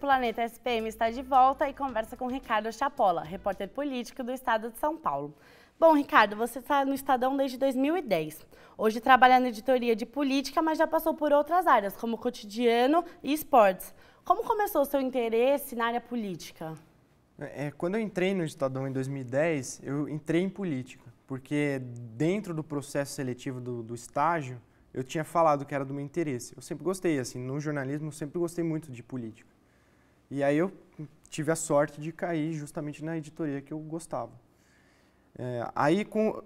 Planeta SPM está de volta e conversa com Ricardo Chapola, repórter político do estado de São Paulo. Bom, Ricardo, você está no Estadão desde 2010. Hoje trabalha na editoria de política, mas já passou por outras áreas, como cotidiano e esportes. Como começou o seu interesse na área política? Quando eu entrei no Estadão em 2010, eu entrei em política, porque dentro do processo seletivo do estágio, eu tinha falado que era do meu interesse. Eu sempre gostei, assim, no jornalismo eu sempre gostei muito de política. E aí eu tive a sorte de cair justamente na editoria que eu gostava.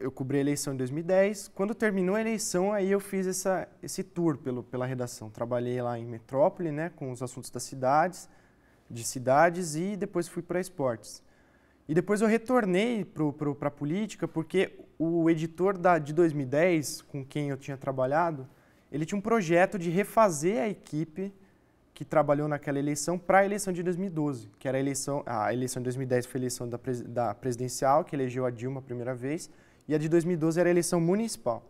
Eu cobri a eleição em 2010. Quando terminou a eleição, aí eu fiz esse tour pela redação. Trabalhei lá em Metrópole, né, com os assuntos das cidades, e depois fui para esportes. E depois eu retornei para a política porque o editor de 2010, com quem eu tinha trabalhado, ele tinha um projeto de refazer a equipe que trabalhou naquela eleição para a eleição de 2012, que era a eleição de 2010 foi a eleição da presidencial, que elegeu a Dilma a primeira vez, e a de 2012 era a eleição municipal.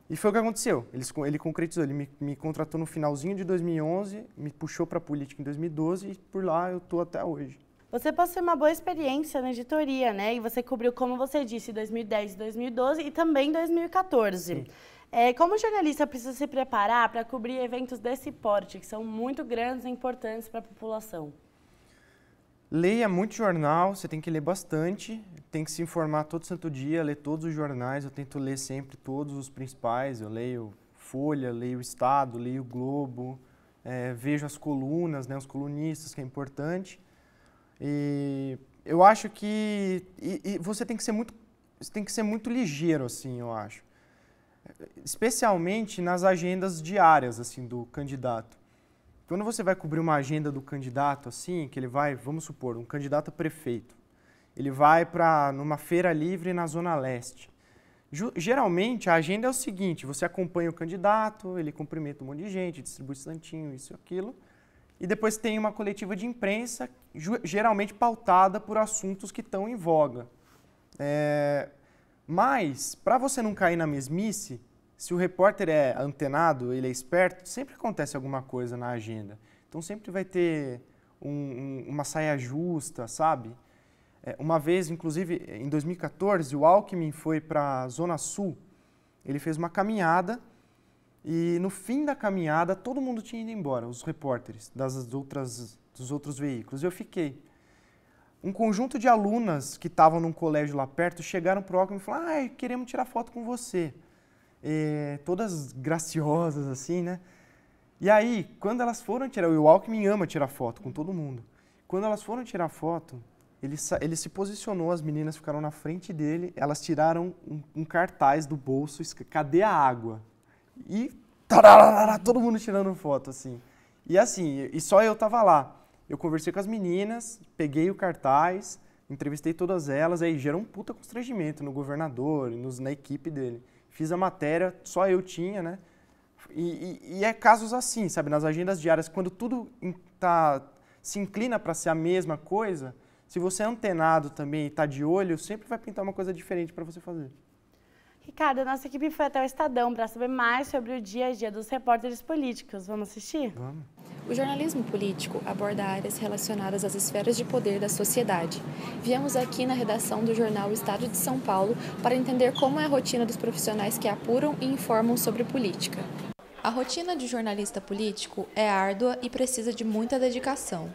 E foi o que aconteceu, ele concretizou, ele me contratou no finalzinho de 2011, me puxou para a política em 2012 e por lá eu estou até hoje. Você passou uma boa experiência na editoria, né? E você cobriu, como você disse, 2010, 2012 e também 2014. Como jornalista, precisa se preparar para cobrir eventos desse porte, que são muito grandes e importantes para a população? Leia muito jornal, você tem que ler bastante, tem que se informar todo santo dia, ler todos os jornais, eu tento ler sempre todos os principais, eu leio Folha, leio o Estado, leio o Globo, vejo as colunas, né, os colunistas, que é importante. E eu acho que você tem que ser muito ligeiro, assim, eu acho. Especialmente nas agendas diárias, assim, do candidato. Quando você vai cobrir uma agenda do candidato, assim, que ele vai, vamos supor, um candidato a prefeito, ele vai numa feira livre na Zona Leste. Geralmente, a agenda é o seguinte, você acompanha o candidato, ele cumprimenta um monte de gente, distribui santinho, isso e aquilo, e depois tem uma coletiva de imprensa, geralmente pautada por assuntos que estão em voga. Mas, para você não cair na mesmice, se o repórter é antenado, ele é esperto, sempre acontece alguma coisa na agenda. Então sempre vai ter uma saia justa, sabe? Uma vez, inclusive, em 2014, o Alckmin foi para a Zona Sul, ele fez uma caminhada e no fim da caminhada todo mundo tinha ido embora, os repórteres dos outros veículos. Eu fiquei. Um conjunto de alunas que estavam num colégio lá perto chegaram para o Alckmin e falaram: queremos tirar foto com você. Todas graciosas, assim, né? E aí, quando elas foram tirar, o Alckmin ama tirar foto com todo mundo. Quando elas foram tirar foto, ele se posicionou, as meninas ficaram na frente dele, elas tiraram um cartaz do bolso, cadê a água? E todo mundo tirando foto, assim. E só eu tava lá. Eu conversei com as meninas, peguei o cartaz, entrevistei todas elas, aí gerou um puta constrangimento no governador, na equipe dele. Fiz a matéria, só eu tinha, né? E é casos assim, sabe? Nas agendas diárias, quando tudo se inclina para ser a mesma coisa, se você é antenado também e está de olho, sempre vai pintar uma coisa diferente para você fazer. Ricardo, a nossa equipe foi até o Estadão para saber mais sobre o dia a dia dos repórteres políticos. Vamos assistir? Vamos. O jornalismo político aborda áreas relacionadas às esferas de poder da sociedade. Viemos aqui na redação do jornal Estado de São Paulo para entender como é a rotina dos profissionais que apuram e informam sobre política. A rotina de jornalista político é árdua e precisa de muita dedicação.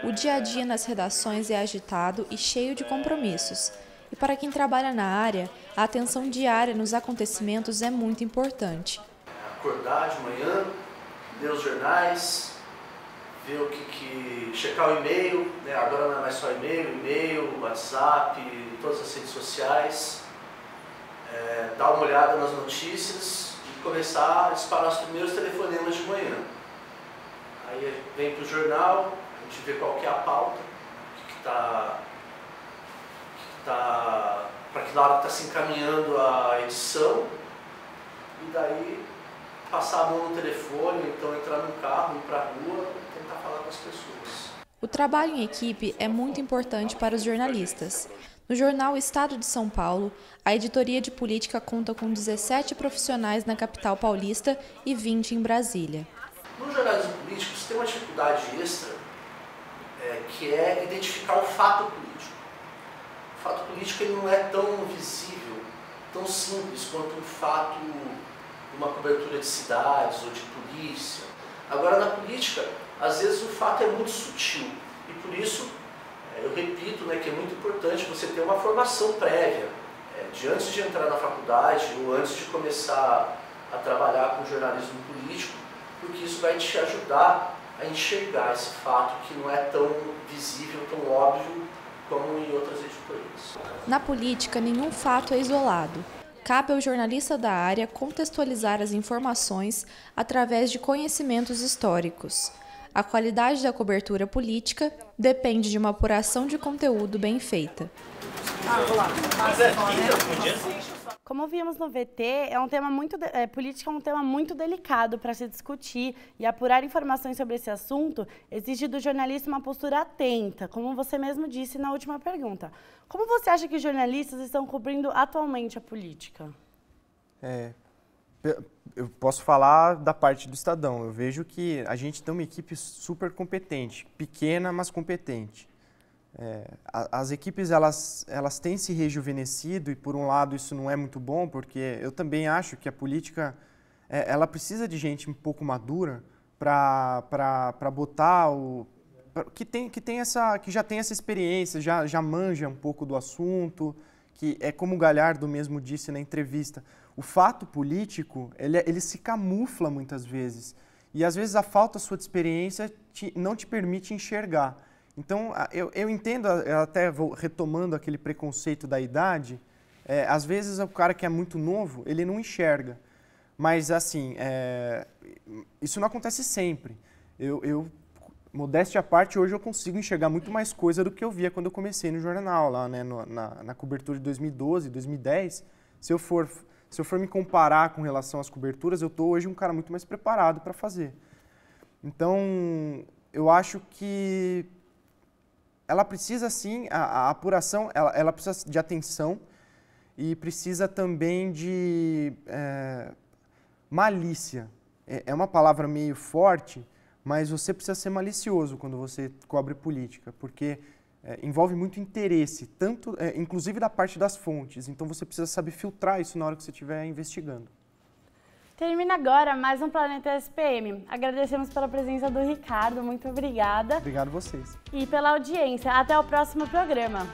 O dia a dia nas redações é agitado e cheio de compromissos. E para quem trabalha na área, a atenção diária nos acontecimentos é muito importante. Acordar de manhã, ler os jornais, ver checar o e-mail, né? Agora não é mais só e-mail, WhatsApp, todas as redes sociais, dar uma olhada nas notícias e começar a disparar os primeiros telefonemas de manhã. Aí vem para o jornal, a gente vê qual que é a pauta, para que lado está se encaminhando a edição, e daí passar a mão no telefone, então entrar no carro, ir para a rua, tentar falar com as pessoas. O trabalho em equipe é muito importante para os jornalistas. No jornal Estado de São Paulo, a editoria de política conta com 17 profissionais na capital paulista e 20 em Brasília. No jornalismo político, você tem uma dificuldade extra, que é identificar o fato político. O fato político ele não é tão visível, tão simples quanto um fato de uma cobertura de cidades ou de polícia. Agora, na política, às vezes o fato é muito sutil e por isso, eu repito, que é muito importante você ter uma formação prévia, de antes de entrar na faculdade ou antes de começar a trabalhar com jornalismo político, porque isso vai te ajudar a enxergar esse fato que não é tão visível, tão óbvio como em outras editorias. Na política, nenhum fato é isolado. Cabe ao jornalista da área contextualizar as informações através de conhecimentos históricos. A qualidade da cobertura política depende de uma apuração de conteúdo bem feita. Como vimos no VT, política é um tema muito delicado para se discutir e apurar informações sobre esse assunto exige do jornalista uma postura atenta, como você mesmo disse na última pergunta. Como você acha que os jornalistas estão cobrindo atualmente a política? Eu posso falar da parte do Estadão. Eu vejo que a gente tem uma equipe super competente, pequena, mas competente. As equipes elas têm se rejuvenescido e, por um lado, isso não é muito bom, porque eu também acho que a política ela precisa de gente um pouco madura para botar que já tem essa experiência, já manja um pouco do assunto, que é como o Galhardo mesmo disse na entrevista. O fato político, ele se camufla muitas vezes. E, às vezes, a falta sua de experiência não te permite enxergar. Então, eu entendo, eu até vou retomando aquele preconceito da idade, às vezes o cara que é muito novo, ele não enxerga. Mas, assim, isso não acontece sempre. Modéstia à parte, hoje eu consigo enxergar muito mais coisa do que eu via quando eu comecei no jornal, lá, na cobertura de 2012, 2010. Se eu for me comparar com relação às coberturas, eu estou hoje um cara muito mais preparado para fazer. Então, eu acho que ela precisa, sim, a apuração, ela precisa de atenção e precisa também de malícia. É uma palavra meio forte, mas você precisa ser malicioso quando você cobre política, porque envolve muito interesse, inclusive da parte das fontes. Então você precisa saber filtrar isso na hora que você estiver investigando. Termina agora mais um Planeta SPM. Agradecemos pela presença do Ricardo, muito obrigada. Obrigado a vocês. E pela audiência. Até o próximo programa.